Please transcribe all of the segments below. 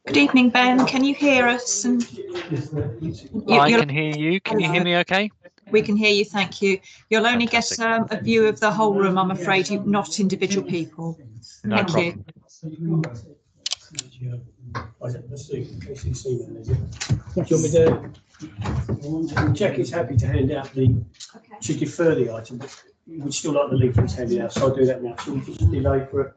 Good evening, Ben. Can you hear us? And I can hear you. Can you hear me okay? We can hear you, thank you. You'll only Fantastic. get a view of the whole room, I'm afraid, not individual people. No Thank problem. you. Do you want me to check is happy to hand out to defer the item, but you would still like the leaflets handed out, so I'll do that now. So we just delay for it.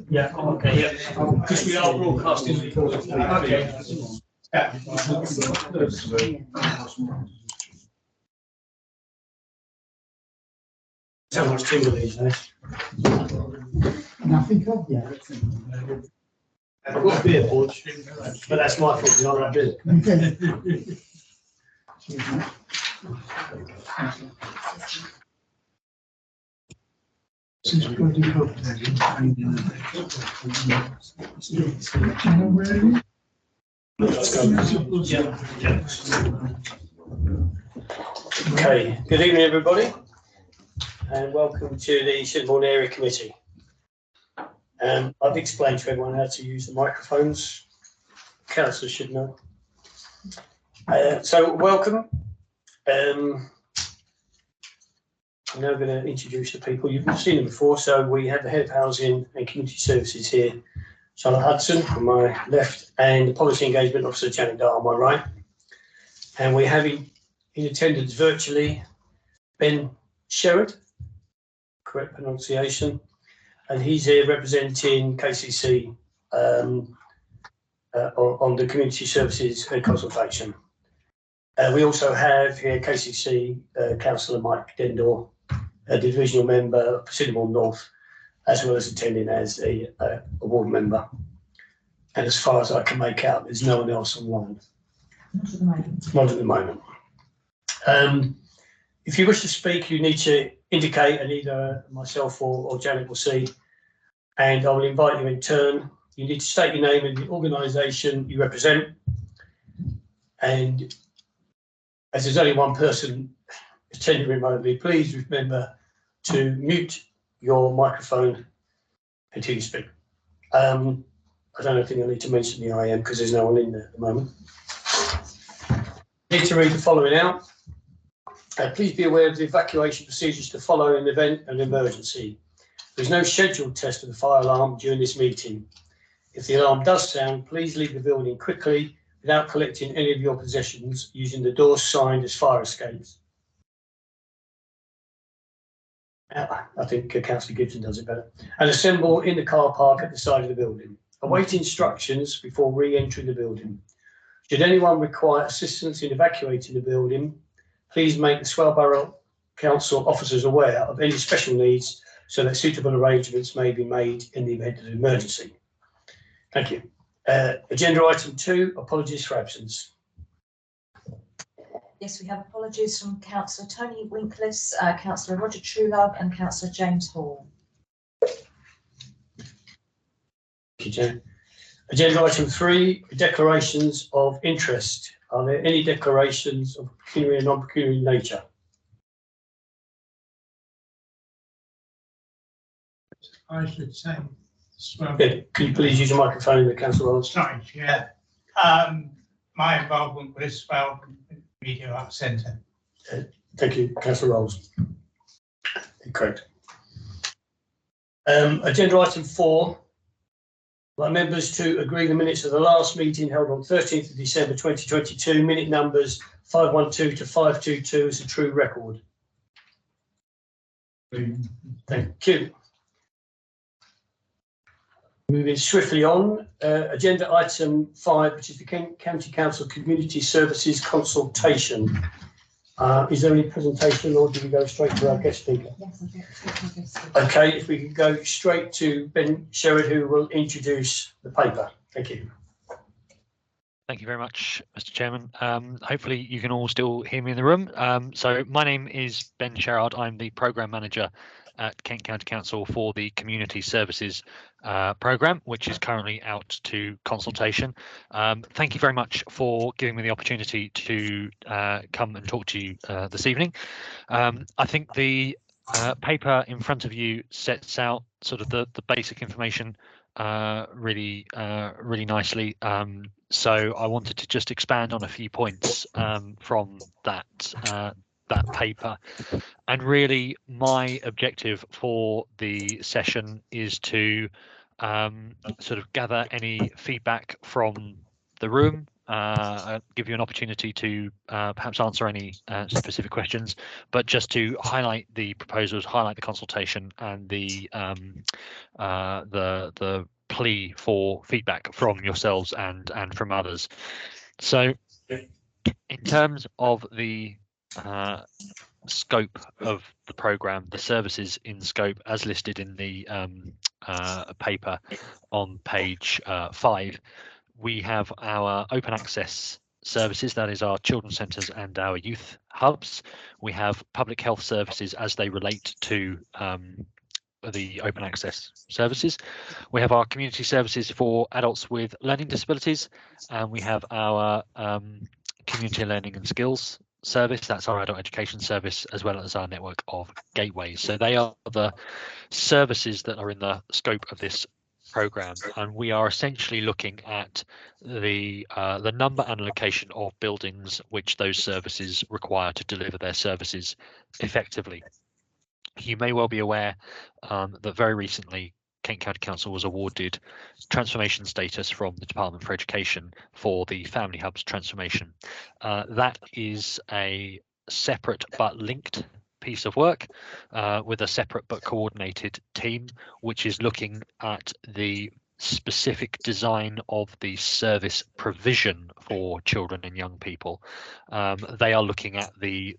Yeah, okay, yeah. Because we are broadcasting. Okay. So much timber these days. Nothing of that. I've got a beer porch, but that's my fault, not that beer. Since bloody hope that you find in Okay, good evening everybody, and welcome to the Sittingbourne Area Committee. I've explained to everyone how to use the microphones. Councillors should know. So welcome. I'm now going to introduce the people. You've seen them before. So we have the Head of Housing and Community Services here, Charlotte Hudson on my left, and the Policy Engagement Officer, Janet Dart, on my right. And we have in attendance virtually Ben Sherrod, correct pronunciation, and he's here representing KCC on the Community Services consultation. We also have here KCC Councillor Mike Dendor, a divisional member of Sittingbourne North, as well as attending as a ward member. And as far as I can make out, there's no one else online. Not at the moment. Not at the moment. If you wish to speak, you need to indicate, and either myself or Janet will see, and I will invite you in turn. You need to state your name and the organisation you represent. And as there's only one person attending remotely, please remember to mute your microphone until you speak. I don't think I need to mention the IM because there's no one in there at the moment. Need to read the following out. Please be aware of the evacuation procedures to follow in the event of an emergency. There is no scheduled test of the fire alarm during this meeting. If the alarm does sound, please leave the building quickly without collecting any of your possessions, using the doors signed as fire escapes. I think Councillor Gibson does it better. And assemble in the car park at the side of the building. Await instructions before re-entering the building. Should anyone require assistance in evacuating the building, please make the Swale Borough Council officers aware of any special needs so that suitable arrangements may be made in the event of an emergency. Thank you. Agenda item 2, apologies for absence. Yes, we have apologies from Councillor Tony Winkless, Councillor Roger Truelove and Councillor James Hall. Thank you, Jan. Agenda item 3, declarations of interest. Are there any declarations of pecuniary and non-pecuniary nature? I should say. Yeah, could you please use your microphone in the council roles? Sorry, yeah. My involvement with Swale Media Arts Centre. Thank you, councillor Rolls. Correct. Agenda item 4. Like members to agree the minutes of the last meeting held on 13th of December 2022, minute numbers 512 to 522 as a true record. Thank you. Moving swiftly on, agenda item 5, which is the County Council Community Services Consultation. Is there any presentation, or do we go straight to our guest speaker? Yes, Okay, if we could go straight to Ben Sherwood, who will introduce the paper. Thank you. Thank you very much, Mr. Chairman. Hopefully you can all still hear me in the room. So my name is Ben Sherrard. I'm the Programme Manager at Kent County Council for the Community Services Programme, which is currently out to consultation. Thank you very much for giving me the opportunity to come and talk to you this evening. I think the paper in front of you sets out sort of the basic information really nicely. So I wanted to just expand on a few points from that paper. And really my objective for the session is to sort of gather any feedback from the room, give you an opportunity to perhaps answer any specific questions, but just to highlight the proposals, highlight the consultation, and the plea for feedback from yourselves and from others. So in terms of the scope of the programme, the services in scope as listed in the paper on page 5, we have our open access services, that is our children's centres and our youth hubs. We have public health services as they relate to the open access services. We have our community services for adults with learning disabilities, and we have our community learning and skills service, that's our adult education service, as well as our network of gateways. So they are the services that are in the scope of this programme, and we are essentially looking at the number and location of buildings which those services require to deliver their services effectively. You may well be aware that very recently Kent County Council was awarded transformation status from the Department for Education for the Family Hubs transformation. That is a separate but linked piece of work with a separate but coordinated team, which is looking at the specific design of the service provision for children and young people. They are looking at the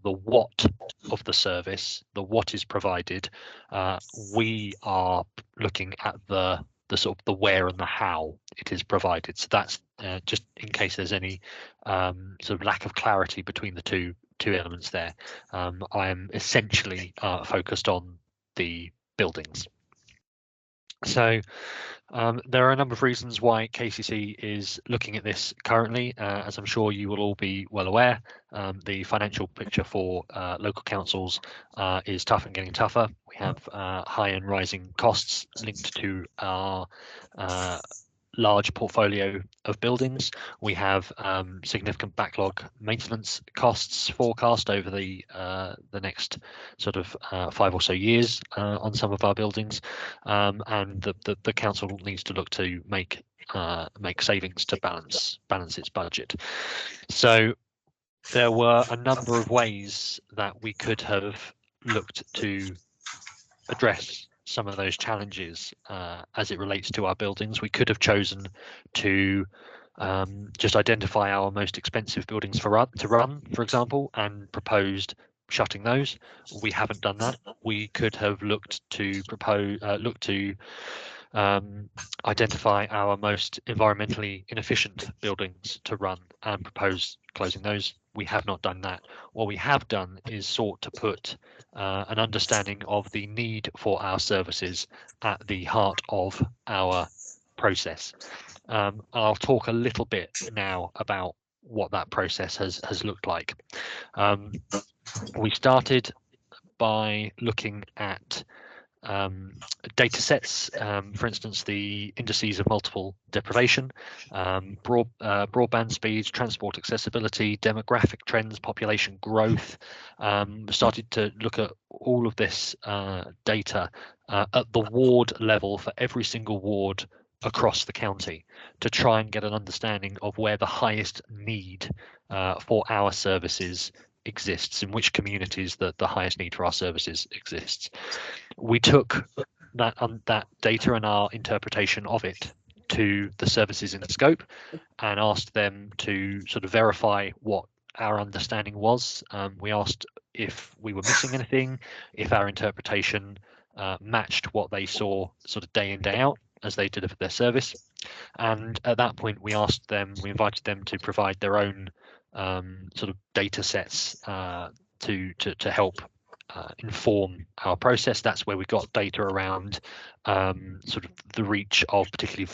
what of the service, the what is provided. We are looking at the sort of the where and the how it is provided. So that's just in case there's any sort of lack of clarity between the two elements there. I am essentially focused on the buildings. So there are a number of reasons why KCC is looking at this currently. As I'm sure you will all be well aware, the financial picture for local councils is tough and getting tougher. We have high and rising costs linked to our large portfolio of buildings. We have significant backlog maintenance costs forecast over the next sort of 5 or so years on some of our buildings, and the council needs to look to make savings to balance its budget. So there were a number of ways that we could have looked to address some of those challenges as it relates to our buildings. We could have chosen to just identify our most expensive buildings to run, for example, and proposed shutting those. We haven't done that. We could have looked to identify our most environmentally inefficient buildings to run and propose closing those. We have not done that. What we have done is sought to put an understanding of the need for our services at the heart of our process. I'll talk a little bit now about what that process has looked like. We started by looking at data sets, for instance, the indices of multiple deprivation, broadband speeds, transport accessibility, demographic trends, population growth. Started to look at all of this data at the ward level for every single ward across the county to try and get an understanding of where the highest need for our services exists, in which communities the highest need for our services exists. We took that data and our interpretation of it to the services in scope, and asked them to sort of verify what our understanding was. We asked if we were missing anything, if our interpretation matched what they saw sort of day in, day out as they delivered their service. And at that point, we invited them to provide their own sort of data sets to help inform our process. That's where we got data around sort of the reach of particularly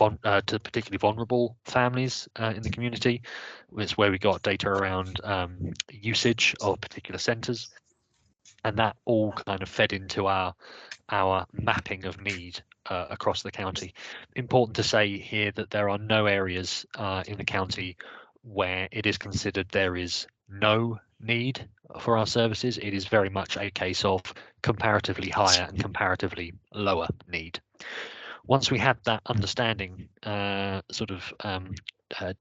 vulnerable families in the community. It's where we got data around usage of particular centres, and that all kind of fed into our mapping of need across the county. Important to say here that there are no areas in the county where it is considered there is no need for our services. It is very much a case of comparatively higher and comparatively lower need. Once we had that understanding,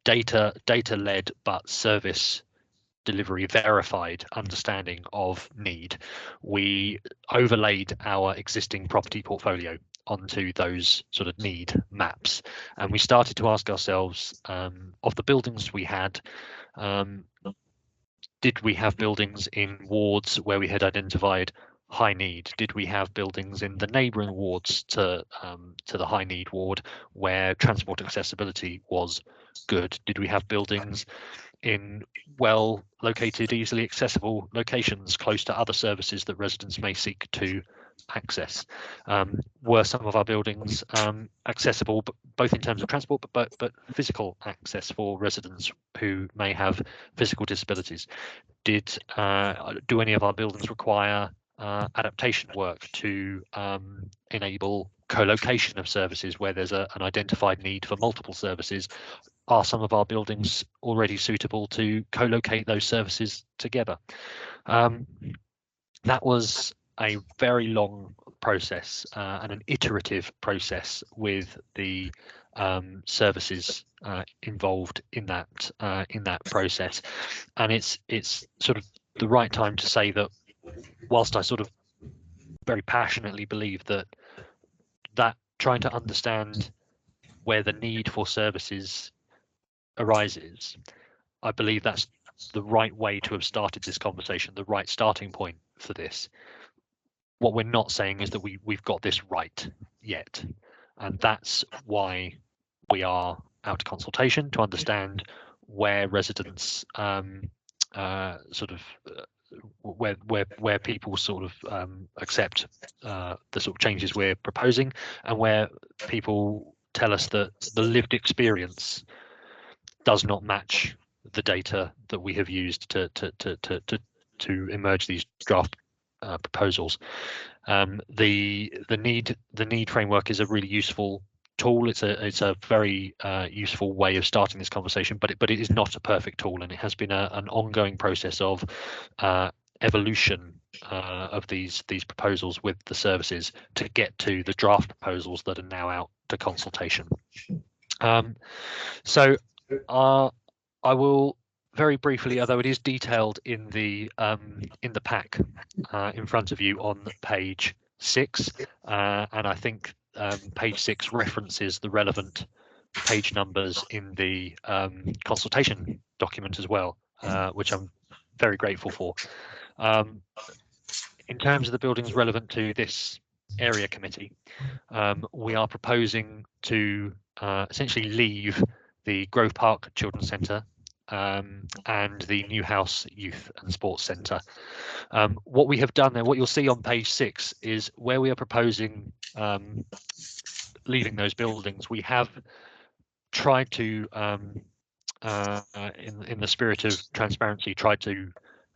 data-led but service delivery verified understanding of need, we overlaid our existing property portfolio onto those sort of need maps, and we started to ask ourselves, of the buildings we had, did we have buildings in wards where we had identified high need? Did we have buildings in the neighbouring wards to the high need ward where transport accessibility was good? Did we have buildings in well located, easily accessible locations close to other services that residents may seek to access? Were some of our buildings accessible, both in terms of transport, but physical access for residents who may have physical disabilities? Do any of our buildings require adaptation work to enable co-location of services where there's an identified need for multiple services? Are some of our buildings already suitable to co-locate those services together? That was a very long process and an iterative process with the services involved in that process, and it's sort of the right time to say that whilst I sort of very passionately believe that trying to understand where the need for services arises, I believe that's the right way to have started this conversation, the right starting point for this. What we're not saying is that we've got this right yet, and that's why we are out to consultation to understand where residents where people sort of accept the sort of changes we're proposing, and where people tell us that the lived experience does not match the data that we have used to emerge these draft proposals. The need framework is a really useful tool. It's a very useful way of starting this conversation, but it is not a perfect tool, and it has been an ongoing process of evolution of these proposals with the services to get to the draft proposals that are now out to consultation. So I will very briefly, although it is detailed in the pack in front of you on page 6, and I think page 6 references the relevant page numbers in the consultation document as well, which I'm very grateful for. In terms of the buildings relevant to this area committee, we are proposing to essentially leave the Grove Park Children's Centre and the Newhouse Youth and Sports Centre. What we have done there, what you'll see on page 6, is where we are proposing leaving those buildings. We have tried to, in the spirit of transparency, tried to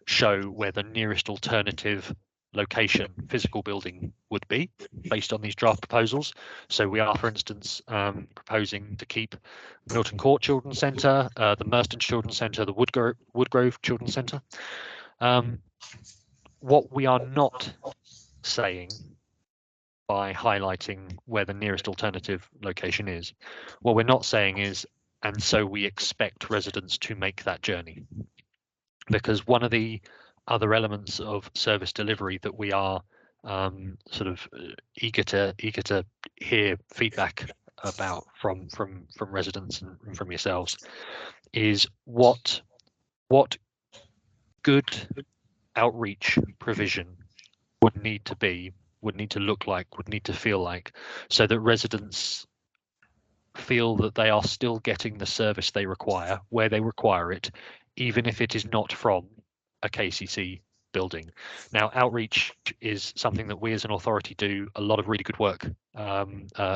show where the nearest alternative location physical building would be based on these draft proposals. So we are, for instance, proposing to keep Milton Court Children's Centre, the Merston Children's Centre, the Woodgrove Children's Centre. What we are not saying by highlighting where the nearest alternative location is, what we're not saying is, and so we expect residents to make that journey. Because one of the other elements of service delivery that we are sort of eager to hear feedback about from residents and from yourselves, is what good outreach provision would need to look like, would need to feel like, so that residents feel that they are still getting the service they require where they require it, even if it is not from a KCC building. Now, outreach is something that we as an authority do a lot of really good work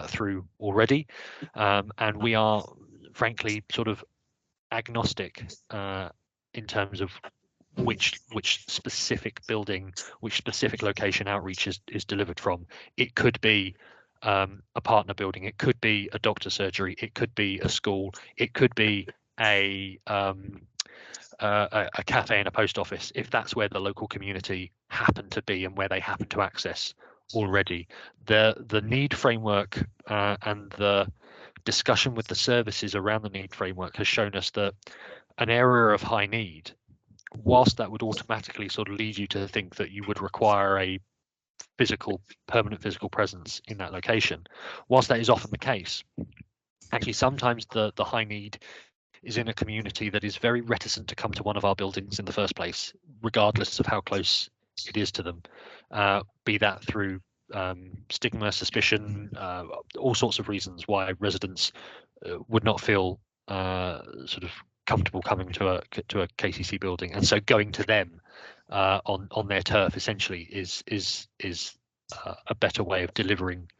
through already, and we are frankly sort of agnostic in terms of which specific building, which specific location outreach is delivered from. It could be a partner building, it could be a doctor's surgery, it could be a school, it could be a cafe and a post office, if that's where the local community happen to be and where they happen to access already. The need framework and the discussion with the services around the need framework has shown us that an area of high need, whilst that would automatically sort of lead you to think that you would require a permanent physical presence in that location, whilst that is often the case, actually sometimes the high need is in a community that is very reticent to come to one of our buildings in the first place, regardless of how close it is to them, be that through stigma, suspicion, all sorts of reasons why residents would not feel sort of comfortable coming to a KCC building, and so going to them on their turf essentially is a better way of delivering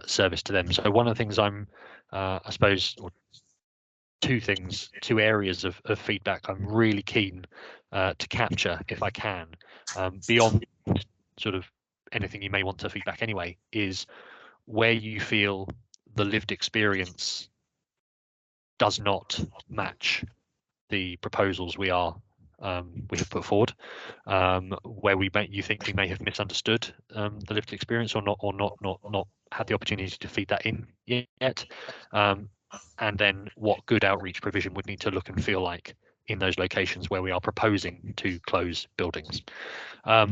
service to them. So one of the things I'm I suppose, or two areas of feedback I'm really keen to capture if I can, beyond sort of anything you may want to feedback anyway, is where you feel the lived experience does not match the proposals we have put forward, where you think we may have misunderstood the lived experience or not had the opportunity to feed that in yet, and then what good outreach provision would need to look and feel like in those locations where we are proposing to close buildings. I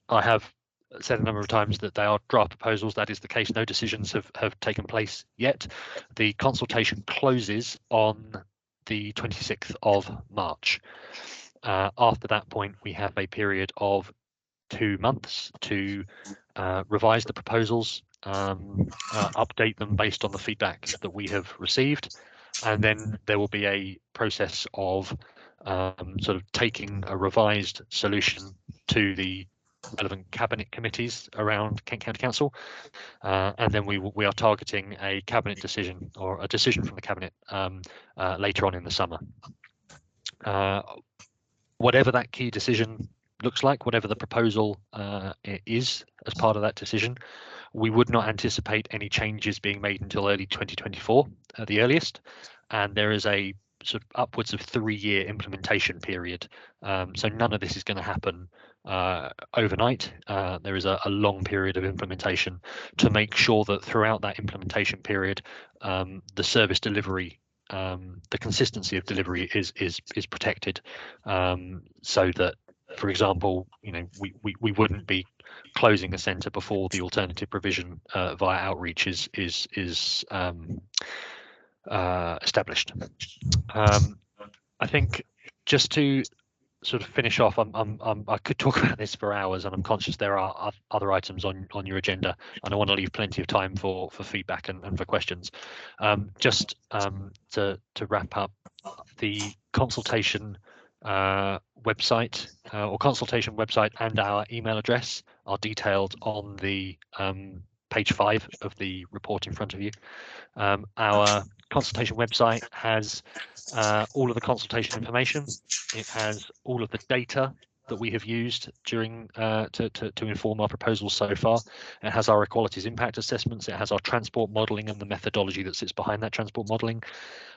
have said a number of times that they are draft proposals. That is the case. No decisions have taken place yet. The consultation closes on the 26th of March. After that point, we have a period of 2 months to revise the proposals, update them based on the feedback that we have received, and then there will be a process of sort of taking a revised solution to the relevant cabinet committees around Kent County Council, and then we are targeting a cabinet decision or a decision from the cabinet later on in the summer. Whatever that key decision looks like, whatever the proposal is as part of that decision, we would not anticipate any changes being made until early 2024 at the earliest, and there is a sort of upwards of 3-year implementation period. So none of this is going to happen overnight. There is a long period of implementation to make sure that throughout that implementation period, the service delivery, the consistency of delivery is protected, so that, for example, we wouldn't be closing a centre before the alternative provision via outreach is established. I think just to sort of finish off, I could talk about this for hours, and I'm conscious there are other items on your agenda, and I want to leave plenty of time for feedback and for questions. Just to wrap up, the consultation website and our email address are detailed on the page 5 of the report in front of you. Our consultation website has all of the consultation information. It has all of the data that we have used during to inform our proposals so far. It has our equalities impact assessments. It has our transport modelling and the methodology that sits behind that transport modelling.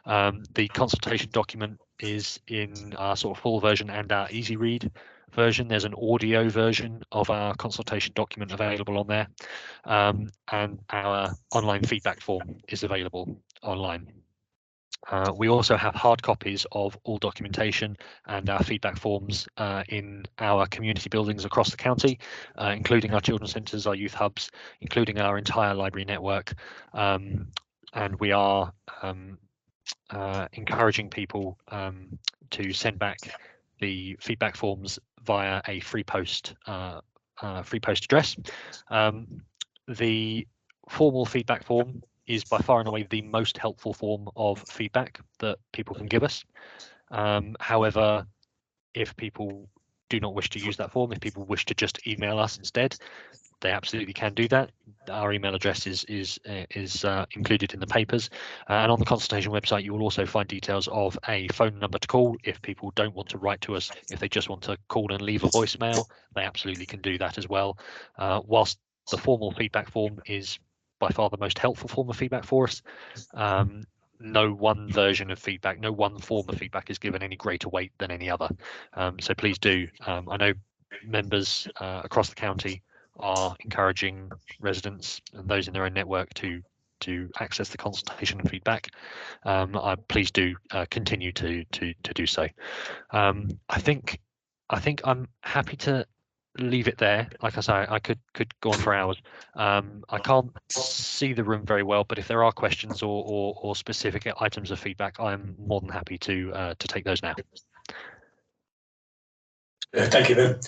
The consultation document is in our sort of full version and our easy read version. There's an audio version of our consultation document available on there, and our online feedback form is available online. We also have hard copies of all documentation and our feedback forms in our community buildings across the county, including our children's centres, our youth hubs, including our entire library network. And we are encouraging people to send back the feedback forms via a free post address. The formal feedback form is by far and away the most helpful form of feedback that people can give us. However, if people do not wish to use that form, if people wish to just email us instead, they absolutely can do that. Our email address is included in the papers, and on the consultation website you will also find details of a phone number to call if people don't want to write to us. If they just want to call and leave a voicemail, they absolutely can do that as well. Whilst the formal feedback form is by far the most helpful form of feedback for us, no one version of feedback, no one form of feedback is given any greater weight than any other. So please do. I know members across the county are encouraging residents and those in their own network to access the consultation and feedback. Please do continue to do so. I think I'm happy to leave it there. Like I say, I could go on for hours. I can't see the room very well, but if there are questions or specific items of feedback, I'm more than happy to take those now. Thank you, Ben.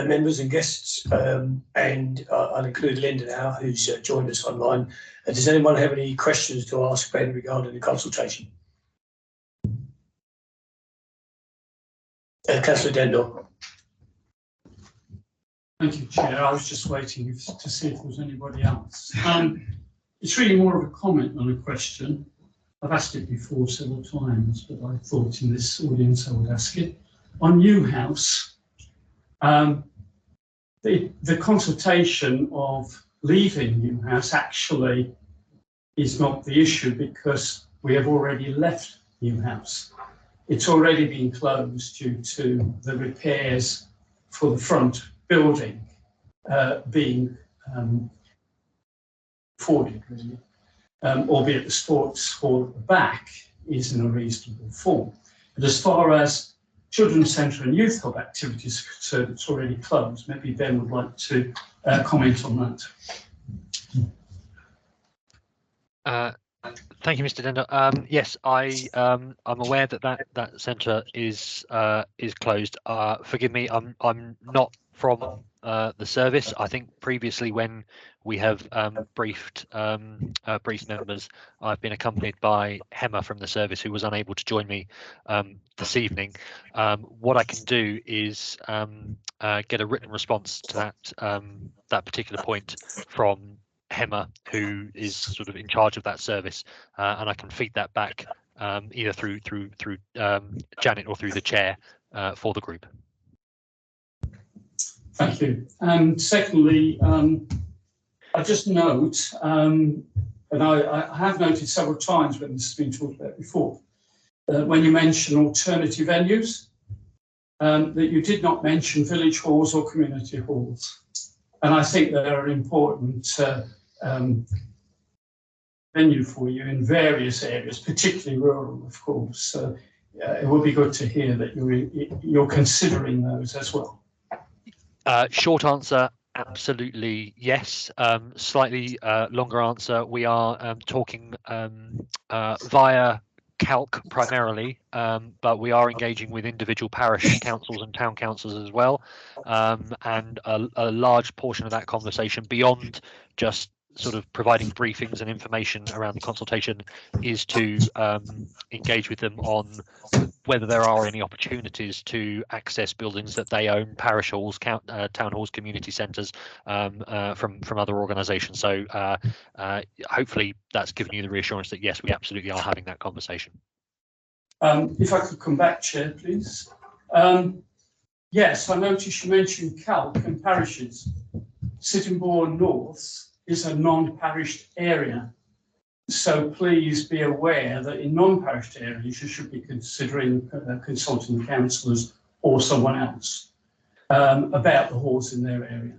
Members and guests, and I'll include Linda now, who's joined us online. Does anyone have any questions to ask Ben regarding the consultation? Councillor Dendor. Thank you, Chair. I was just waiting to see if there was anybody else. It's really more of a comment than a question. I've asked it before several times, but I thought in this audience I would ask it. On Newhouse, the consultation of leaving Newhouse actually is not the issue because we have already left Newhouse. It's already been closed due to the repairs for the front building being afforded, really, albeit the sports hall at the back is in a reasonable form. But as far as Children's Centre and Youth Hub activities are concerned, it's already closed. Maybe Ben would like to comment on that. Thank you, Mr. Dender. Yes, I'm aware that centre is closed. Forgive me, I'm not from the service. I think previously when we have briefed members, I've been accompanied by Hemma from the service, who was unable to join me this evening. What I can do is get a written response to that particular point from Hemma, who is sort of in charge of that service, and I can feed that back either through Janet or through the chair for the group. Thank you. And secondly, I just note, and I have noted several times when this has been talked about before, when you mention alternative venues, that you did not mention village halls or community halls. And I think they're an important venue for you in various areas, particularly rural, of course. So it would be good to hear that you're considering those as well. Short answer, absolutely yes. Slightly longer answer, we are talking via Calc primarily, but we are engaging with individual parish councils and town councils as well, and a large portion of that conversation, beyond just sort of providing briefings and information around the consultation, is to engage with them on whether there are any opportunities to access buildings that they own, parish halls, town halls, community centres, from other organisations. So hopefully that's given you the reassurance that yes, we absolutely are having that conversation. If I could come back, Chair, please. Yes, I noticed you mentioned Calc and parishes. Sittingbourne North is a non-parished area. So please be aware that in non-parished areas, you should be considering consulting the councillors or someone else about the halls in their area.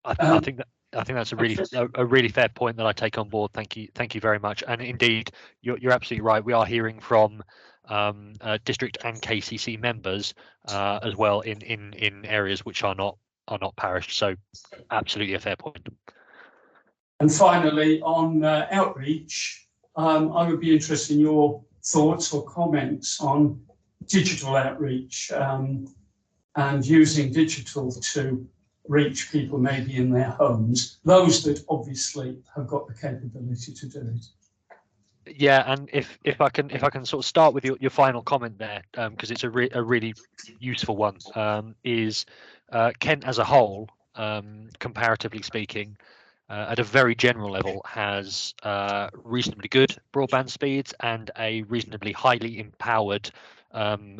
I think think that's a really fair point that I take on board. Thank you very much. And indeed, you're absolutely right. We are hearing from district and KCC members as well in areas which are not parish. So absolutely a fair point. And finally, on outreach, I would be interested in your thoughts or comments on digital outreach and using digital to reach people maybe in their homes, those that obviously have got the capability to do it. Yeah, and if I can sort of start with your final comment there, because it's a really useful one, is Kent as a whole, comparatively speaking, at a very general level, has reasonably good broadband speeds and a reasonably highly empowered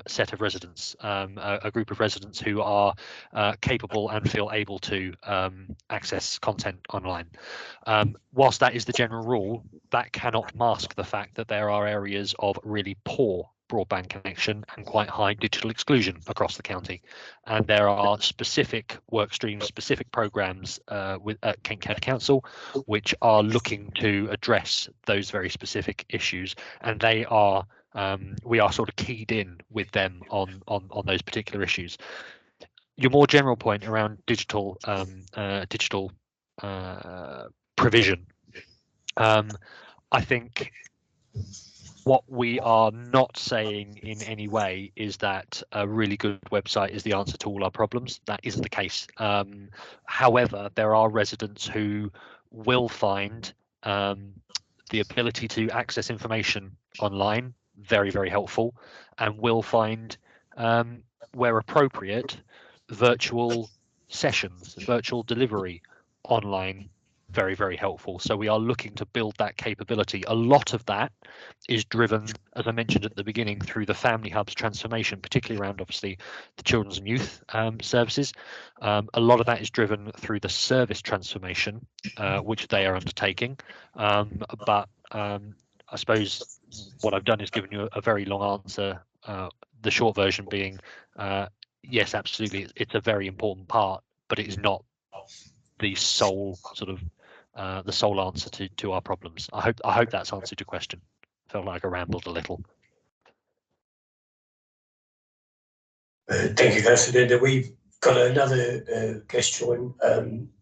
set of residents, a group of residents who are capable and feel able to access content online. Whilst that is the general rule, that cannot mask the fact that there are areas of really poor broadband connection and quite high digital exclusion across the county, and there are specific work streams, specific programs with Kent County Council which are looking to address those very specific issues, and they are we are sort of keyed in with them on those particular issues. Your more general point around digital provision, I think what we are not saying in any way is that a really good website is the answer to all our problems. That isn't the case. However, there are residents who will find the ability to access information online very, very helpful, and will find, where appropriate, virtual sessions, virtual delivery online very, very helpful. So we are looking to build that capability. A lot of that is driven, as I mentioned at the beginning, through the family hubs transformation, particularly around obviously the children's and youth services. A lot of that is driven through the service transformation, which they are undertaking. But I suppose what I've done is given you a very long answer. The short version being, yes, absolutely, it's a very important part, but it is not the sole sort of the sole answer to our problems. I hope that's answered your question. Felt like I rambled a little. Thank you, Councillor Linder. We've got another guest join,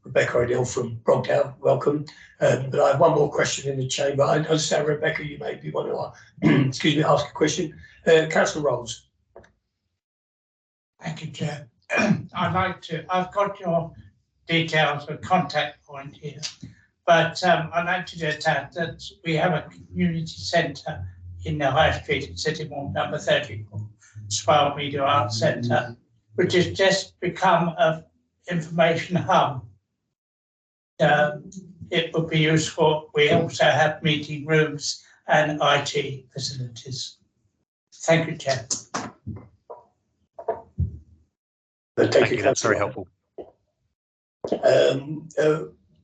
Rebecca O'Neill from Brogdale. Welcome. But I have one more question in the chamber. I understand, Rebecca, you maybe want to excuse me, ask a question. Councillor Rolls. Thank you, Chair. I've got your details of contact point here, but I'd like to just add that we have a community centre in the High Street at Sittingbourne, number 34, Swale Media Arts Centre, which has just become an information hub. It would be useful. We also have meeting rooms and IT facilities. Thank you, Chair. Thank you, that's very helpful.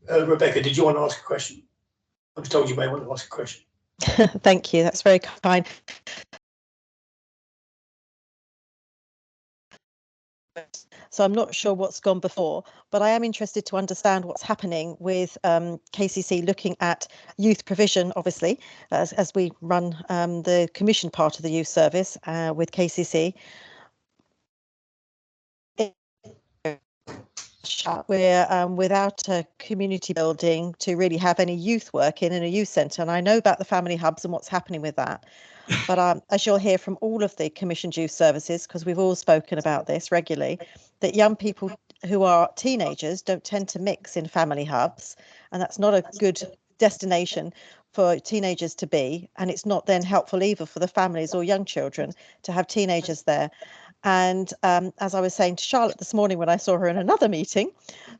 Rebecca, did you want to ask a question? I was told you may want to ask a question. Thank you, that's very kind. So I'm not sure what's gone before, but I am interested to understand what's happening with KCC looking at youth provision, obviously, as we run the commission part of the youth service with KCC. We're without a community building to really have any youth work in a youth centre, and I know about the family hubs and what's happening with that. But as you'll hear from all of the commissioned youth services, because we've all spoken about this regularly, that young people who are teenagers don't tend to mix in family hubs, and that's not a good destination for teenagers to be, and it's not then helpful either for the families or young children to have teenagers there. And as I was saying to Charlotte this morning when I saw her in another meeting,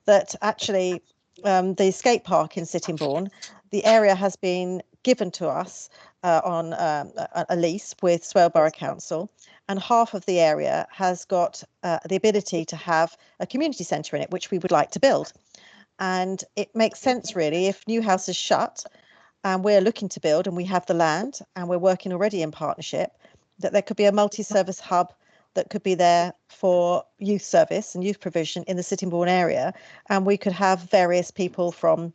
that actually the skate park in Sittingbourne, the area has been given to us on a lease with Swale Borough Council, and half of the area has got the ability to have a community centre in it, which we would like to build. And it makes sense really, if Newhouse is shut and we're looking to build and we have the land and we're working already in partnership, that there could be a multi-service hub that could be there for youth service and youth provision in the Sittingbourne area, and we could have various people from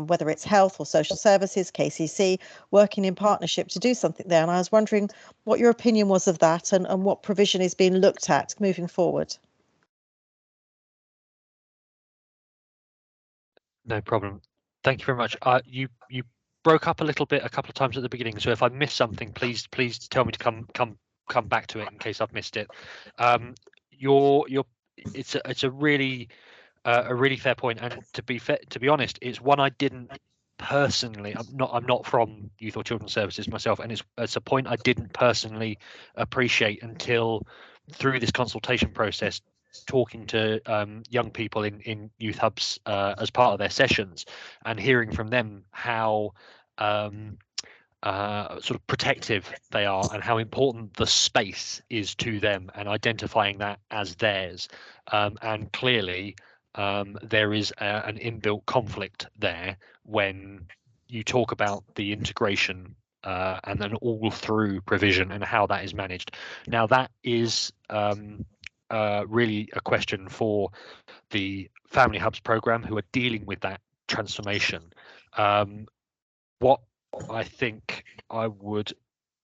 whether it's health or social services, KCC, working in partnership to do something there. And I was wondering what your opinion was of that, and what provision is being looked at moving forward. No problem. Thank you very much. You broke up a little bit a couple of times at the beginning, so if I missed something, please tell me to come back to it in case I've missed it. It's a really fair point, and to be honest, it's one I didn't personally. I'm not from youth or children's services myself, and it's a point I didn't personally appreciate until through this consultation process, talking to young people in youth hubs as part of their sessions, and hearing from them how sort of protective they are and how important the space is to them, and identifying that as theirs. And clearly there is an inbuilt conflict there when you talk about the integration and then all through provision and how that is managed. Now that is really a question for the Family Hubs programme, who are dealing with that transformation. What I think I would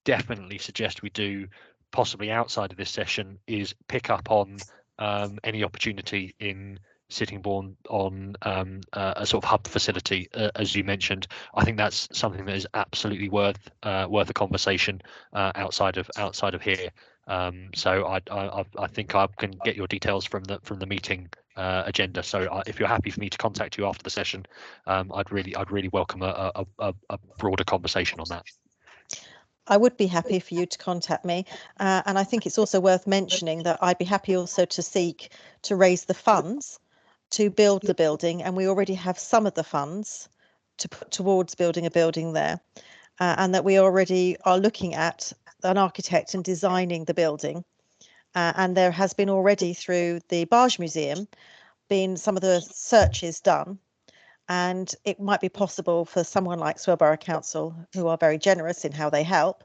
definitely suggest we do, possibly outside of this session, is pick up on any opportunity in Sittingbourne on a sort of hub facility, as you mentioned. I think that's something that is absolutely worth a conversation outside of here. So I think I can get your details from the meeting agenda. So if you're happy for me to contact you after the session, I'd really welcome a broader conversation on that. I would be happy for you to contact me, and I think it's also worth mentioning that I'd be happy also to seek to raise the funds to build the building, and we already have some of the funds to put towards building a building there, and that we already are looking at an architect and designing the building, and there has been already through the Barge Museum been some of the searches done. And it might be possible for someone like Swale Borough Council, who are very generous in how they help,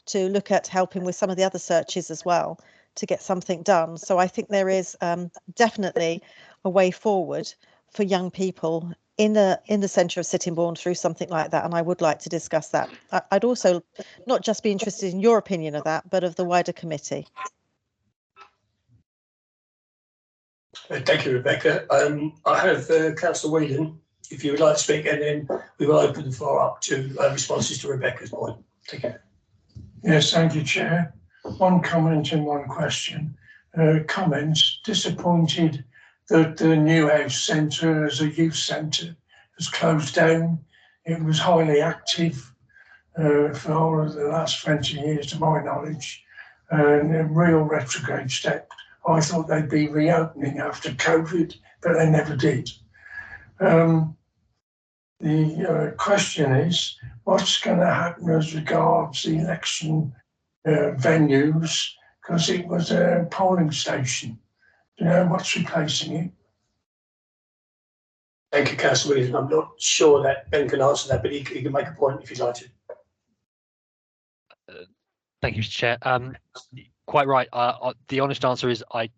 to look at helping with some of the other searches as well to get something done. So I think there is definitely a way forward for young people in the centre of Sittingbourne through something like that. And I would like to discuss that. I'd also not just be interested in your opinion of that, but of the wider committee. Thank you, Rebecca. I have Councillor Whedon, if you would like to speak, and then we will open the floor up to responses to Rebecca's point. Thank you. Yes, thank you, Chair. One comment and one question. Comments: disappointed that the New House Centre as a youth centre has closed down. It was highly active for all of the last 20 years, to my knowledge, and a real retrograde step. I thought they'd be reopening after COVID, but they never did. The question is, what's going to happen as regards the election venues? Because it was a polling station. Do you know what's replacing it? Thank you, Councillor Whedon. I'm not sure that Ben can answer that, but he can make a point if he'd like to. Thank you, Mr. Chair. Quite right. The honest answer is I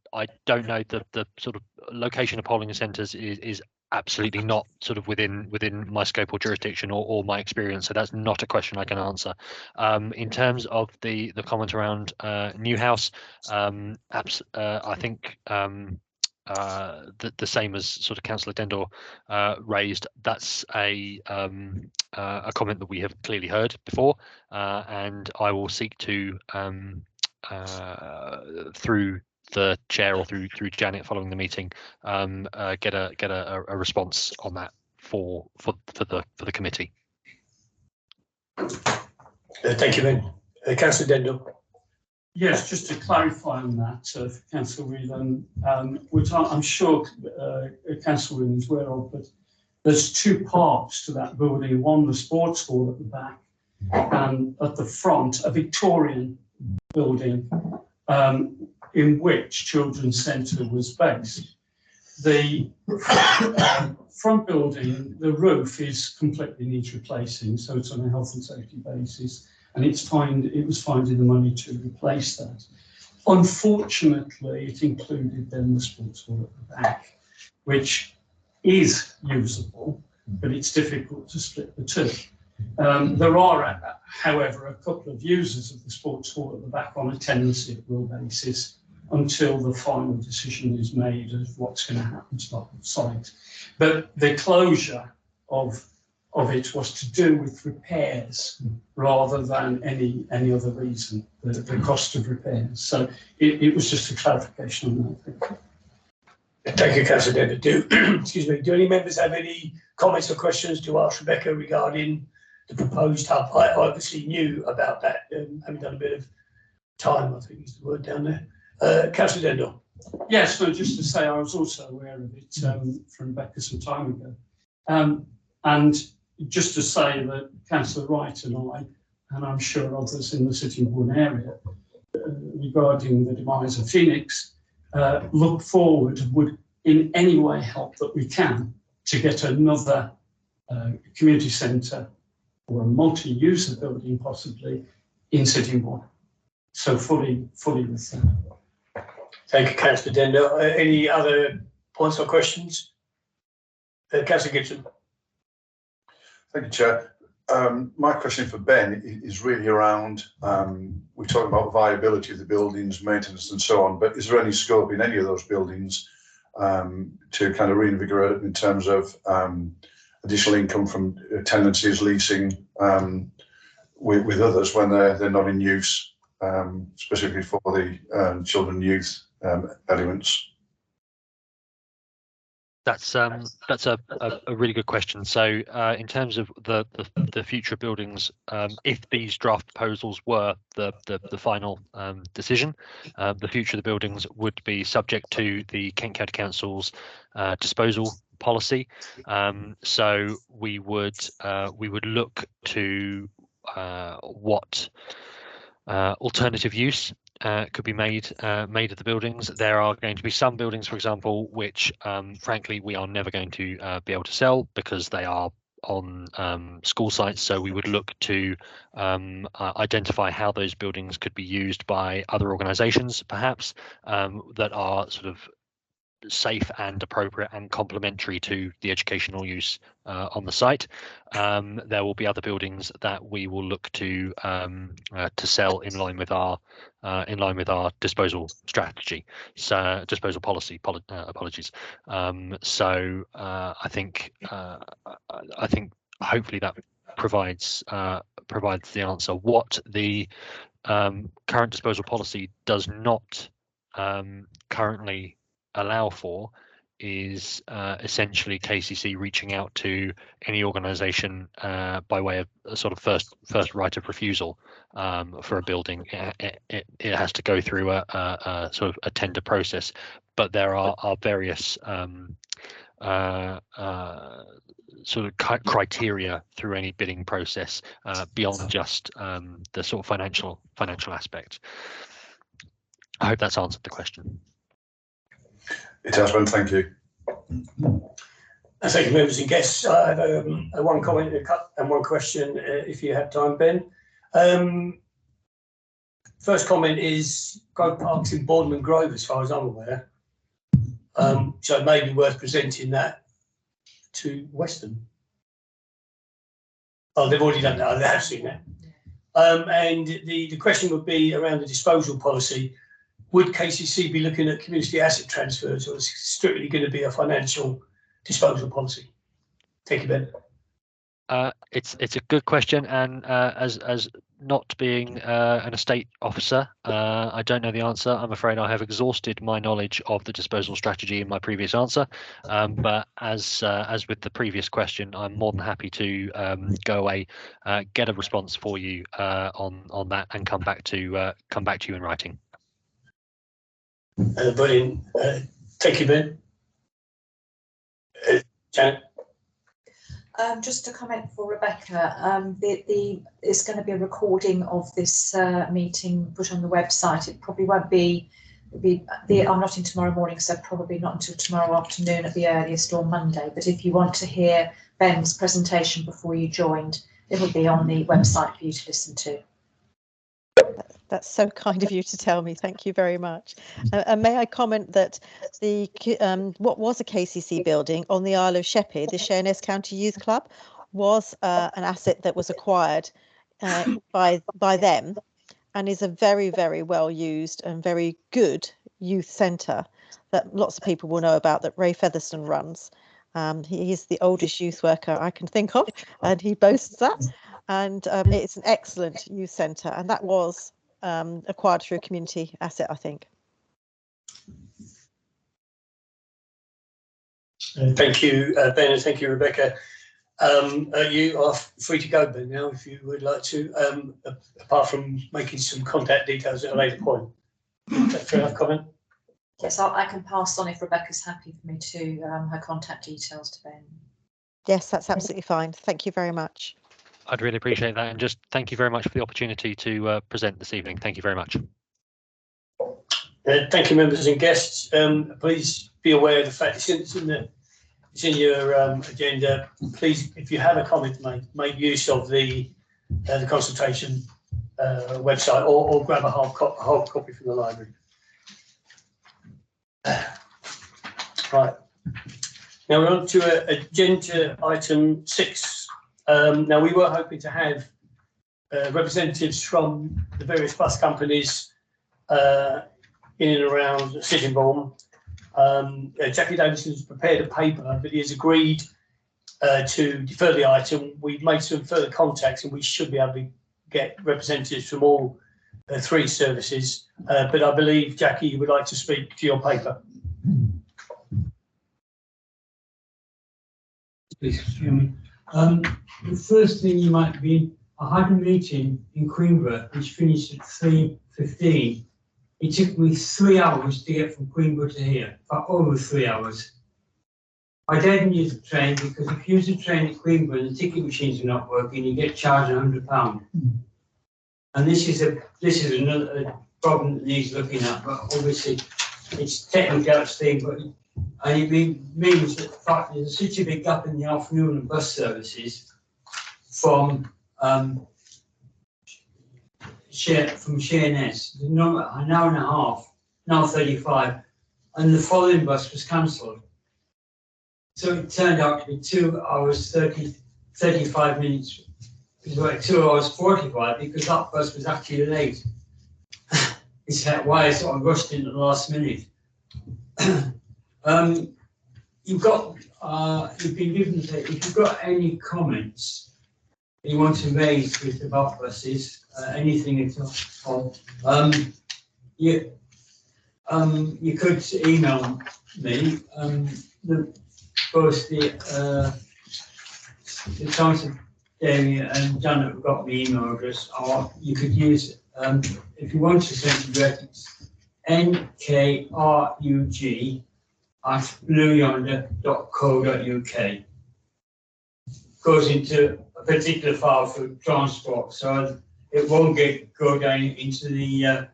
don't know. The sort of location of polling centres is absolutely not sort of within my scope or jurisdiction or my experience, so that's not a question I can answer. In terms of the comment around Newhouse, I think the same as sort of Councillor Dendor raised. That's a comment that we have clearly heard before, and I will seek to through the chair or through Janet following the meeting, get a response on that for the committee. Thank you, Ben. Councillor Dendor. Yes, just to clarify on that, for Councillor Whelan, which I'm sure Councillor Whelan is aware of, but there's two parts to that building. One, the sports hall at the back, and at the front, a Victorian building in which Children's Centre was based. The front building, the roof is completely needs replacing, so it's on a health and safety basis, and it was finding the money to replace that. Unfortunately, it included then the sports hall at the back, which is usable, but it's difficult to split the two. There are, however, a couple of users of the sports hall at the back on a tenancy at will basis until the final decision is made of what's going to happen to the site. But the closure of it was to do with repairs rather than any other reason, the cost of repairs. So it was just a clarification on that. Thank you, Councillor Denver. Excuse me, do any members have any comments or questions to ask Rebecca regarding the proposed hub? I obviously knew about that, having done a bit of time, I think is the word down there. Councillor Dendell. Yes, no, just to say I was also aware of it from Rebecca some time ago. And just to say that Councillor Wright and I, and I'm sure others in the Sittingbourne area, regarding the demise of Phoenix, look forward, would in any way help that we can to get another community centre or a multi-user building possibly in Sittingbourne. So fully with that. Thank you, Councillor Dendell. Any other points or questions? Councillor Gibson. Thank you, Chair. My question for Ben is really around, we're talking about viability of the buildings, maintenance and so on, but is there any scope in any of those buildings to kind of reinvigorate it in terms of additional income from tenancies, leasing with others when they're not in use, specifically for the children and youth elements? That's a really good question. So in terms of the future buildings, if these draft proposals were the final decision, the future of the buildings would be subject to the Kent County Council's disposal policy. So we would look to what alternative use could be made of the buildings. There are going to be some buildings, for example, which frankly we are never going to be able to sell because they are on school sites. So we would look to identify how those buildings could be used by other organisations, perhaps, that are sort of safe and appropriate and complementary to the educational use on the site. There will be other buildings that we will look to sell in line with our disposal strategy, so disposal policy. Apologies. So I think hopefully that provides the answer. What the current disposal policy does not currently allow for is essentially KCC reaching out to any organisation by way of a sort of first right of refusal for a building. It has to go through a sort of a tender process, but there are various sort of criteria through any bidding process beyond just the sort of financial aspect. I hope that's answered the question. It has been, thank you. Thank you, members and guests. I have one comment and one question, if you have time, Ben. First comment is Grove Park's in Bournemouth Grove, as far as I'm aware. So it may be worth presenting that to Western. Oh, they've already done that. They have seen that. And the question would be around the disposal policy. Would KCC be looking at community asset transfers, or is it strictly going to be a financial disposal policy? Thank you, Ben. It's a good question, and as not being an estate officer, I don't know the answer. I'm afraid I have exhausted my knowledge of the disposal strategy in my previous answer. But as with the previous question, I'm more than happy to go away, get a response for you on that, and come back to you in writing. Brilliant. Thank you, Ben. Janet. Just a comment for Rebecca. It's going to be a recording of this meeting put on the website. It probably won't be. I'm not in tomorrow morning, so probably not until tomorrow afternoon at the earliest, or Monday. But if you want to hear Ben's presentation before you joined, it'll be on the website for you to listen to. That's so kind of you to tell me. Thank you very much. And may I comment that the what was a KCC building on the Isle of Sheppey, the Sheerness County Youth Club, was an asset that was acquired by them, and is a very, very well used and very good youth centre that lots of people will know about, that Ray Featherstone runs. He is the oldest youth worker I can think of, and he boasts that. And it's an excellent youth centre, and that was acquired through a community asset, I think. Thank you, Ben, and thank you, Rebecca. You are free to go, Ben, now, if you would like to, apart from making some contact details at a later point. Is that fair enough comment? Yes, I can pass on if Rebecca's happy for me to her contact details to Ben. Yes, that's absolutely fine. Thank you very much. I'd really appreciate that, and just thank you very much for the opportunity to present this evening. Thank you very much. Thank you, members and guests. Please be aware of the fact it's in your agenda. Please, if you have a comment to make use of the consultation website, or grab a hard copy from the library. Right. Now we're on to agenda item 6. Now we were hoping to have representatives from the various bus companies in and around Sittingbourne. Jackie Davison's prepared a paper, but he has agreed to defer the item. We've made some further contacts, and we should be able to get representatives from all 3 services. But I believe, Jackie, you would like to speak to your paper. Please, Chairman. The first thing you might be, I had a meeting in Queenborough which finished at 3:15. It took me 3 hours to get from Queenborough to here, for over 3 hours. I didn't use the train because if you use the train at Queenborough and the ticket machines are not working, you get charged £100. And this is another problem that needs looking at, but obviously it's technically outstanding, but and it means that the fact there's such a big gap in the afternoon of bus services from Sheerness, an hour and a half, now 35, and the following bus was cancelled. So it turned out to be 2 hours 35 minutes. It was like 2 hours 45 because that bus was actually late. It's why I sort of rushed in at the last minute. You've been given, if you've got any comments you want to raise with the bus buses, anything at all, you could email me. Both the Council Damian and Janet have got my email address, or you could use, if you want to send it direct, it's nkrug@blueyonder.co.uk. Goes into a particular file for transport, so it won't go down into the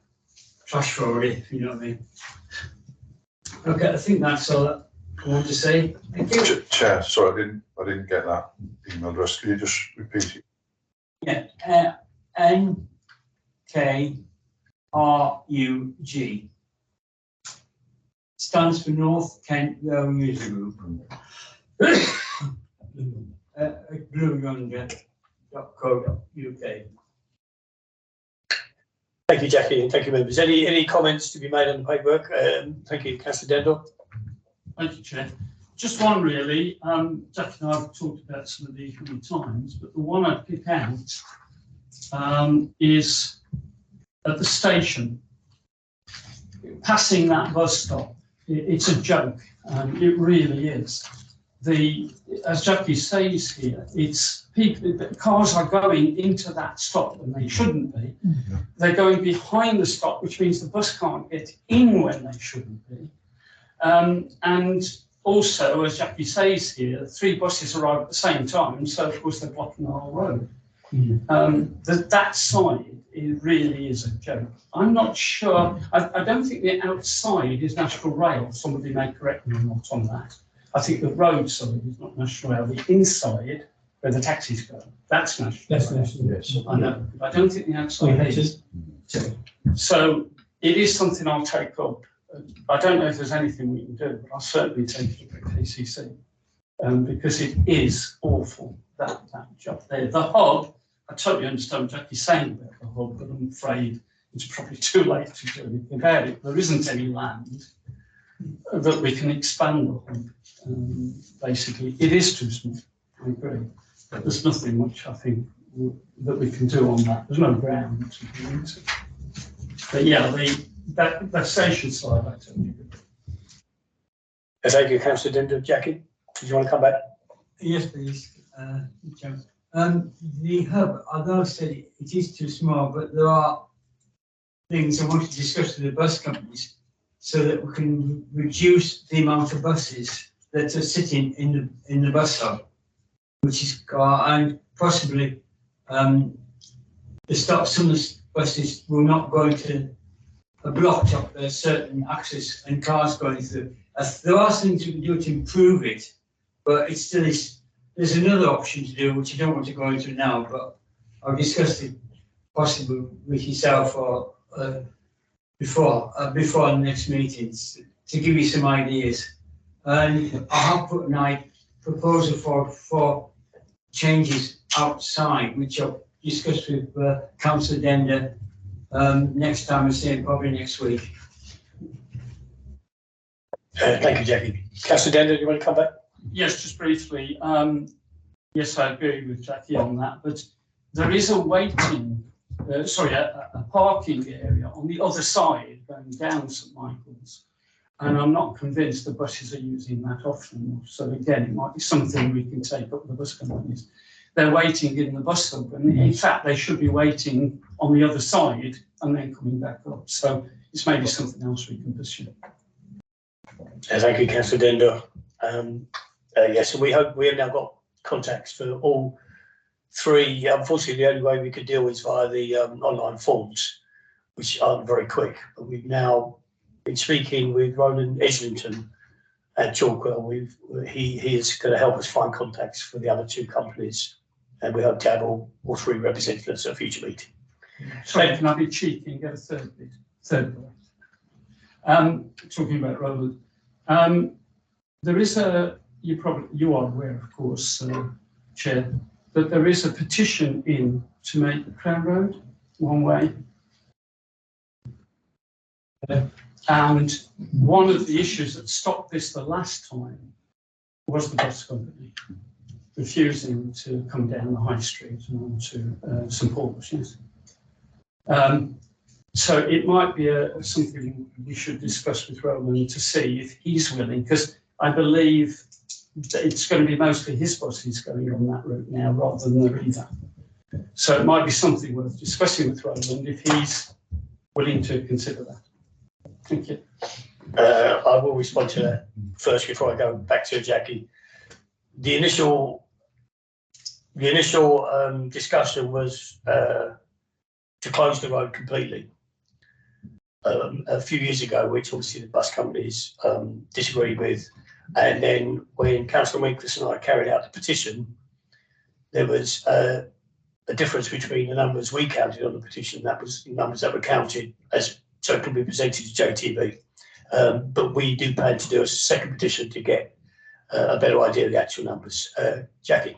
trash folder, if you know what I mean. Okay, I think that's all I want to say. Thank you. Chair, sorry, I didn't get that email address. Can you just repeat it? Yeah, NKRUG. Stands for North Kent Rail User Group. blueyonder.co.uk. Thank you, Jackie, and thank you, members. Any comments to be made on the paperwork? Thank you, Councillor Dendell. Thank you, Chair. Just one really. Jack and I have talked about some of these many times, but the one I'd pick out is at the station. Passing that bus stop, it's a joke. It really is. As Jackie says here, it's people. Cars are going into that stop when they shouldn't be. They're going behind the stop, which means the bus can't get in when they shouldn't be. And also, as Jackie says here, 3 buses arrive at the same time, so of course they're blocking the whole road. That side, it really is a joke. I'm not sure. I don't think the outside is National Rail. Somebody may correct me on that. I think the road side is not National Rail. The inside, where the taxis go, that's National Rail. Yes. I know. I don't think the outside is. So it is something I'll take up. I don't know if there's anything we can do, but I'll certainly take it up at KCC, because it is awful, that job there. The hub, I totally understand what Jackie's saying about the hub, but I'm afraid it's probably too late to do anything about it. There isn't any land that we can expand on. Basically, it is too small, I agree. But there's nothing much, I think, that we can do on that. There's no ground to do it. But yeah, that station side, I totally agree. Thank you, Councillor Dinder. Jackie, did you want to come back? Yes, please, Chairman. The hub, I know I said it is too small, but there are things I want to discuss with the bus companies so that we can reduce the amount of buses that are sitting in the bus hub, which is and possibly some of the buses will not go into a blocked up. There's certain access and cars going through. There are things we can do to improve it, but it still is. There's another option to do, which I don't want to go into now, but I'll discuss it possibly with yourself or before the next meetings to give you some ideas. And I have put a proposal for changes outside, which I'll discuss with Councillor Dender next time I see him, probably next week. Thank you, Jackie. Councillor Dender, do you want to come back? Yes, just briefly. Yes, I agree with Jackie on that, but there is a waiting, a parking area on the other side going down St Michael's, and I'm not convinced the buses are using that often. So again, it might be something we can take up with the bus companies. They're waiting in the bus hub, and in fact, they should be waiting on the other side and then coming back up. So it's maybe something else we can pursue. Thank you, Councillor Dender. Yes, we hope we have now got contacts for all three. Unfortunately, the only way we could deal is via the online forms, which aren't very quick. But we've now been speaking with Roland Islington at Chalkwell. He is going to help us find contacts for the other two companies, and we hope to have all three representatives at a future meeting. Sorry, can I be cheeky and get a third bit? Talking about Roland, there is you are aware, of course, Chair, that there is a petition in to make the Crown Road one way. And one of the issues that stopped this the last time was the bus company refusing to come down the high street and onto St Paul's. Yes. So it might be something we should discuss with Roland to see if he's willing, because I believe that it's going to be mostly his buses going on that route now rather than the Riva. So it might be something worth discussing with Roland if he's willing to consider that. Thank you. I will respond to that first before I go back to Jackie. The initial discussion was to close the road completely a few years ago, which obviously the bus companies disagreed with. And then when Councillor Winkless and I carried out the petition, there was a difference between the numbers we counted on the petition. That was the numbers that were counted as so it could be presented to JTB. But we do plan to do a second petition to get a better idea of the actual numbers. Jackie.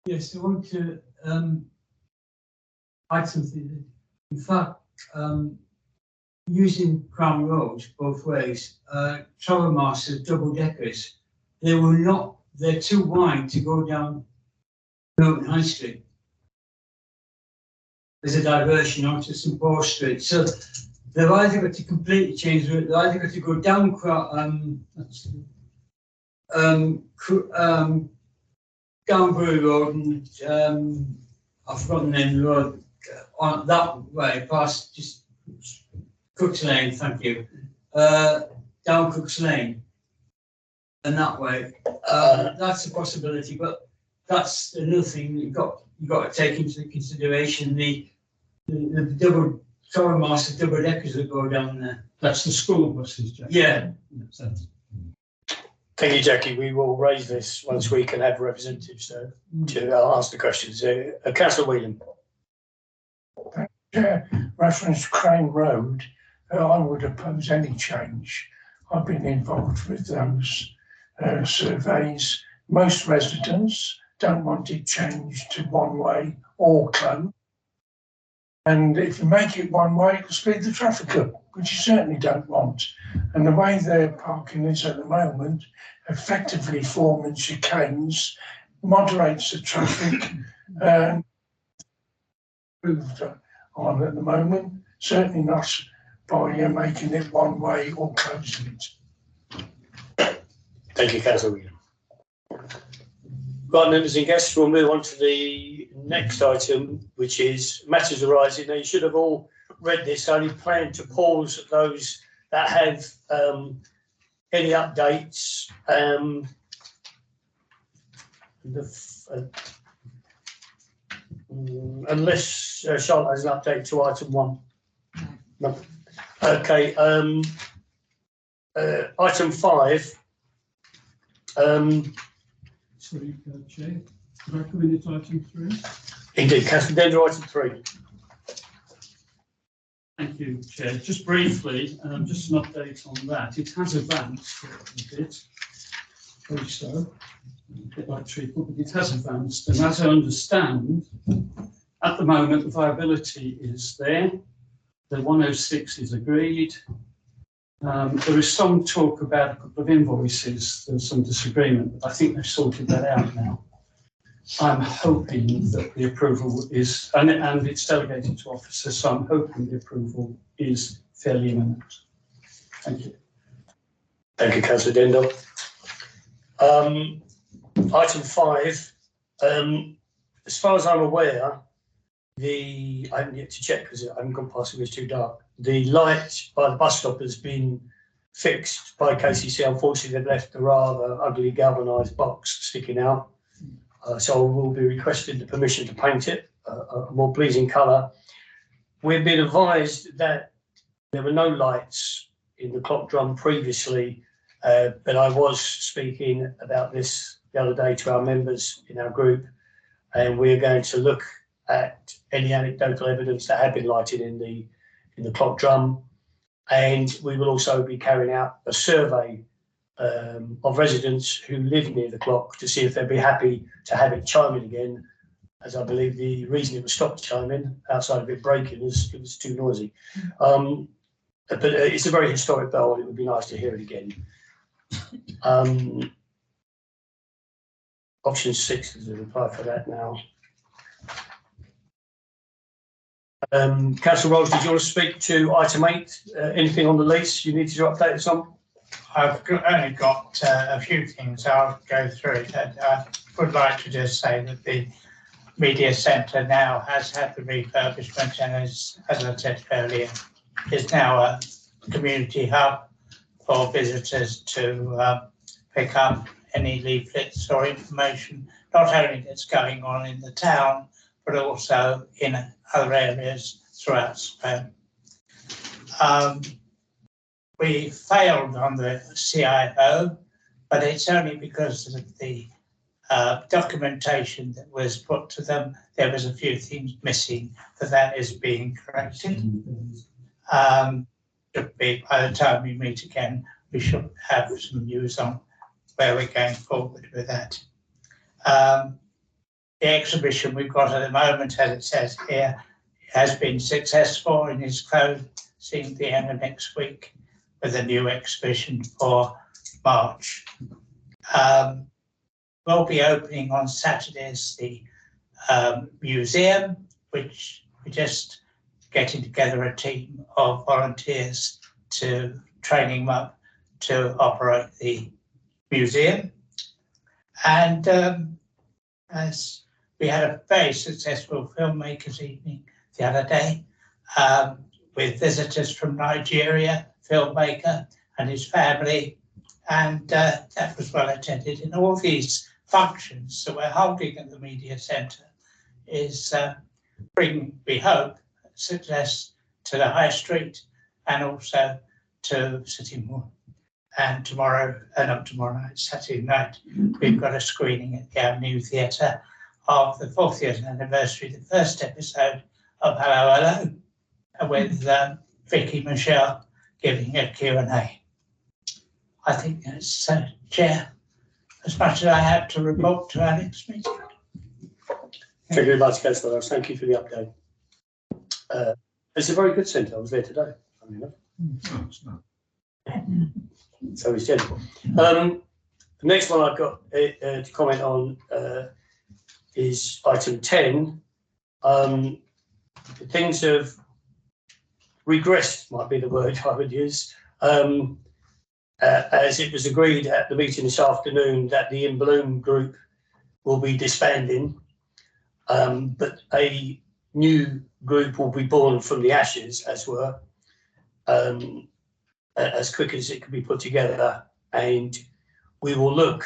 Yes, I want to add something. In fact, using Crown Road both ways, travel masters, double deckers, they're too wide to go down Milton High Street. There's a diversion onto St Paul Street. So they've either got to completely change the route, they've either got to go down Downbury Road and I've forgotten the name of the road on that way, past just Cook's Lane, thank you. Down Cook's Lane and that way. That's a possibility, but that's another thing that you've got to take into consideration. The double travel master double deckers that go down there. That's the school buses, Jackie. Yeah. Thank you, Jackie. We will raise this once we can have representatives to answer the questions. Councillor Whelan. Yeah, reference Crane Road, I would oppose any change. I've been involved with those surveys. Most residents don't want it changed to one way or closed. And if you make it one way, it'll speed the traffic up, which you certainly don't want. And the way their parking is at the moment, effectively forming chicanes, moderates the traffic, improved on at the moment, certainly not by making it one way or closing it. Thank you, Councillor William. Right, members and guests, we'll move on to the next item, which is matters arising. Now, you should have all read this. I only plan to pause those that have any updates. Unless Charlotte has an update to item 1. No. Okay. Item 5. Sorry, Chair. Could I come in at item 3? Indeed, Councillor Dender, item 3. Thank you, Chair. Just briefly, just an update on that. It has advanced a bit, very so, a bit like treacle, but it has advanced. And as I understand, at the moment, the viability is there. The 106 is agreed. There is some talk about a couple of invoices. There's some disagreement, but I think they've sorted that out now. I'm hoping that the approval is, and it's delegated to officers, so I'm hoping the approval is fairly imminent. Thank you. Thank you, Councillor Dender. Item 5, as far as I'm aware, I haven't yet to check because I haven't gone past it, it was too dark. The light by the bus stop has been fixed by KCC. Unfortunately, they've left a rather ugly galvanised box sticking out. So I will be requesting the permission to paint it a more pleasing colour. We've been advised that there were no lights in the clock drum previously, but I was speaking about this the other day to our members in our group, and we're going to look at any anecdotal evidence that had been lighted in the clock drum, and we will also be carrying out a survey of residents who live near the clock to see if they'd be happy to have it chiming again, as I believe the reason it was stopped chiming outside of it breaking is it was too noisy. But it's a very historic bell and it would be nice to hear it again. Option 6 is a reply for that now. Councillor Rolls, did you want to speak to item 8? Anything on the lease you needed to update us on? I've only got a few things. I'll go through it. I would like to just say that the media centre now has had the refurbishment and as I said earlier, is now a community hub for visitors to pick up any leaflets or information, not only that's going on in the town, but also in other areas throughout Spain. We failed on the CIO, but it's only because of the documentation that was put to them. There was a few things missing, but that is being corrected. Should be, by the time we meet again, we should have some news on where we're going forward with that. The exhibition we've got at the moment, as it says here, has been successful and is closing the end of next week with a new exhibition for March. We'll be opening on Saturdays the museum, which we're just getting together a team of volunteers to training them up to operate the museum. And as we had a very successful filmmakers evening the other day with visitors from Nigeria, filmmaker and his family, and that was well attended. In all these functions that we're holding at the media centre is bring, we hope, success to the High Street and also to Sittingbourne. And tomorrow, not tomorrow night, Saturday night, we've got a screening at the Avenue Theatre of the 40th anniversary, the first episode of Hello, Hello, with Vicky Michelle giving a Q&A. I think that's Chair, as much as I have to report to our next meeting. Thank you very much, Councillor Rose. Thank you for the update. It's a very good centre. I was there today, funny enough. No, it's not. So is Jennifer. The next one I've got to comment on is item 10. Things have regressed, might be the word I would use, as it was agreed at the meeting this afternoon that the In Bloom group will be disbanding, but a new group will be born from the ashes, as were, as quick as it can be put together. And we will look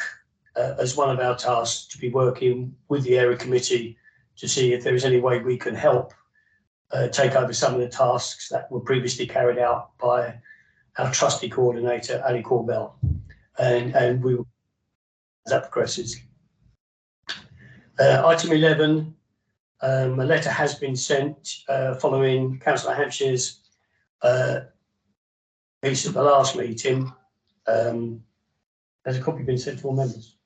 as one of our tasks to be working with the area committee to see if there is any way we can help take over some of the tasks that were previously carried out by our trustee coordinator, Ali Corbell. And we will, as that progresses. Item 11, a letter has been sent following Councillor Hampshire's piece at the last meeting. Has a copy been sent to all members?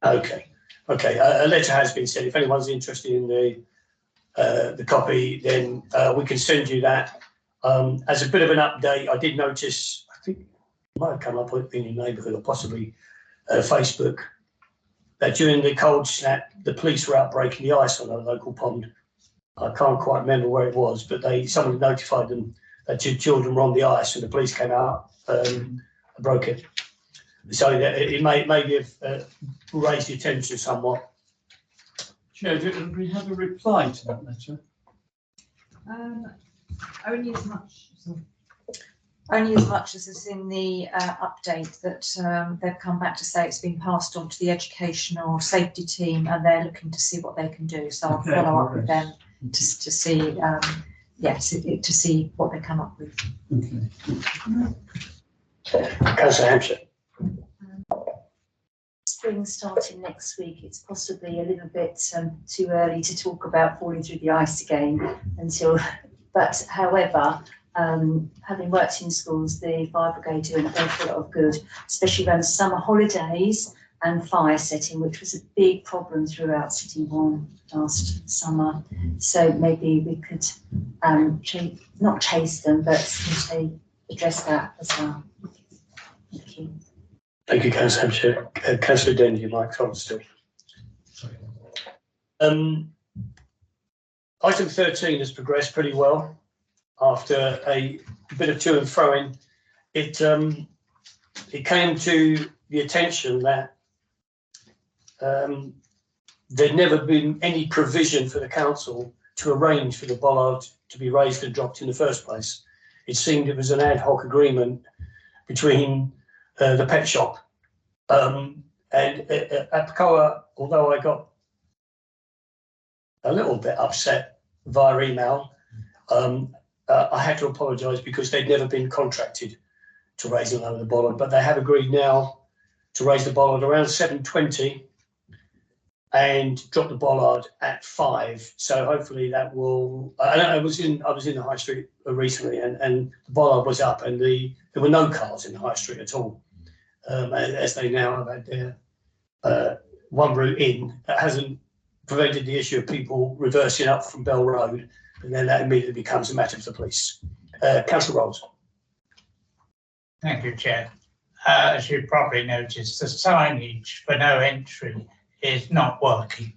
Okay, a letter has been sent. If anyone's interested in the copy, then we can send you that. As a bit of an update, I did notice, I think it might have come up in your neighbourhood or possibly Facebook, that during the cold snap, the police were out breaking the ice on a local pond. I can't quite remember where it was, but someone notified them that two children were on the ice and the police came out and broke it. So it may have raised the attention somewhat. Chair, did we have a reply to that letter? Only as much as is in the update that they've come back to say it's been passed on to the educational safety team and they're looking to see what they can do. So I'll follow up with them to see, to see what they come up with. Okay. Councillor Hampshire. Spring starting next week, it's possibly a little bit too early to talk about falling through the ice again until, but however, having worked in schools, the fire brigade do an awful lot of good, especially around summer holidays and fire setting, which was a big problem throughout Sittingbourne last summer. So maybe we could not chase them, but say address that as well. Thank you. Thank you, Councillor Hampshire. Councillor Den, your mic's on still. Item 13 has progressed pretty well after a bit of to and froing. It came to the attention that there'd never been any provision for the council to arrange for the bollard to be raised and dropped in the first place. It seemed it was an ad hoc agreement between the pet shop and at Pacoa, although I got a little bit upset via email, I had to apologise because they'd never been contracted to raise and lower the bollard, but they have agreed now to raise the bollard around 7:20 and drop the bollard at 5. So hopefully that will. I was in the high street recently, and the bollard was up, and there were no cars in the high street at all. As they now have had their one route in, that hasn't prevented the issue of people reversing up from Bell Road, and then that immediately becomes a matter for the police. Councillor Rolls. Thank you, Chair. As you probably noticed, the signage for no entry is not working.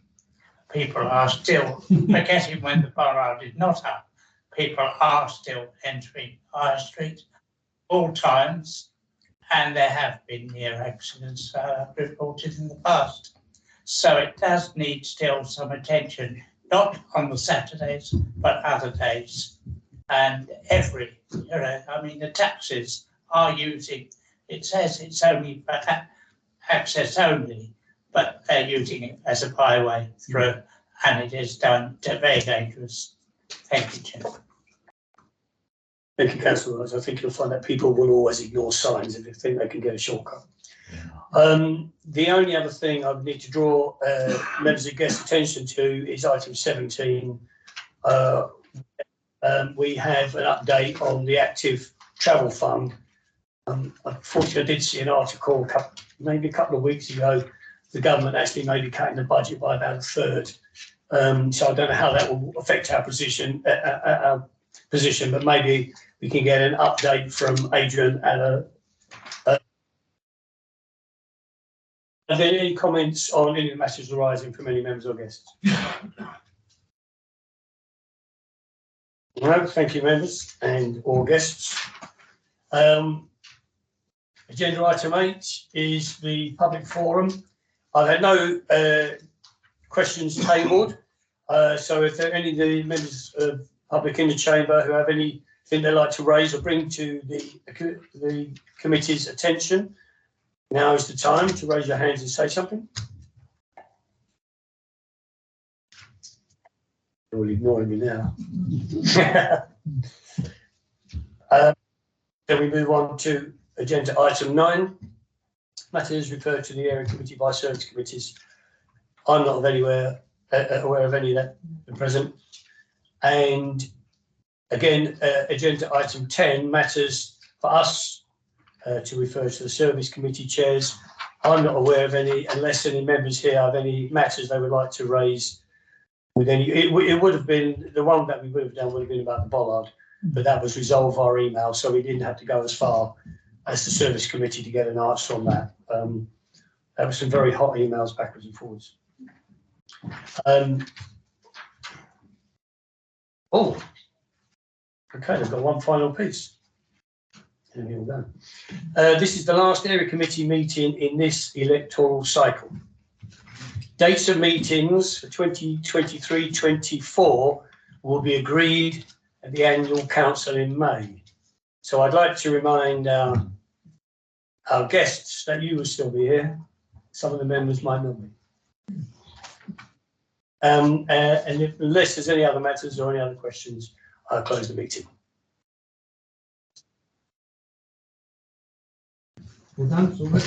People are still forgetting when the bollard is not up. People are still entering High Street all times, and there have been near accidents reported in the past. So it does need still some attention, not on the Saturdays, but other days. And the taxis are using, it says it's only for access only, but they're using it as a byway through, and it is done very dangerous. Thank you, Chair. Thank you, Councillor Rose. I think you'll find that people will always ignore signs if they think they can get a shortcut. The only other thing I would need to draw members of guests' attention to is item 17. We have an update on the active travel fund. Unfortunately, I did see an article maybe a couple of weeks ago. The government actually may be cutting the budget by about a third. So I don't know how that will affect our position, but maybe we can get an update from Adrian and Are there any comments on any of the matters arising from any members or guests? No, thank you, members and all guests. Agenda item 8 is the public forum. I've had no questions tabled, so if there are any of the members of public in the chamber who have anything they'd like to raise or bring to the committee's attention, now is the time to raise your hands and say something. You're all ignoring me now. Then we move on to agenda item 9. Matters referred to the area committee by service committees. I'm not aware of any that are present. And again, agenda item 10, matters for us to refer to the service committee chairs. I'm not aware of any, unless any members here have any matters they would like to raise with any. It would have been, the one that we would have done would have been about the bollard, but that was resolved via email, so we didn't have to go as far as the service committee to get an answer on that. There were some very hot emails backwards and forwards. Oh, okay, they've got one final piece. And here we go. This is the last area committee meeting in this electoral cycle. Dates of meetings for 2023-24 will be agreed at the annual council in May. So I'd like to remind our guests that you will still be here. Some of the members might not be. And unless there's any other matters or any other questions, I'll close the meeting. Well done, Robert.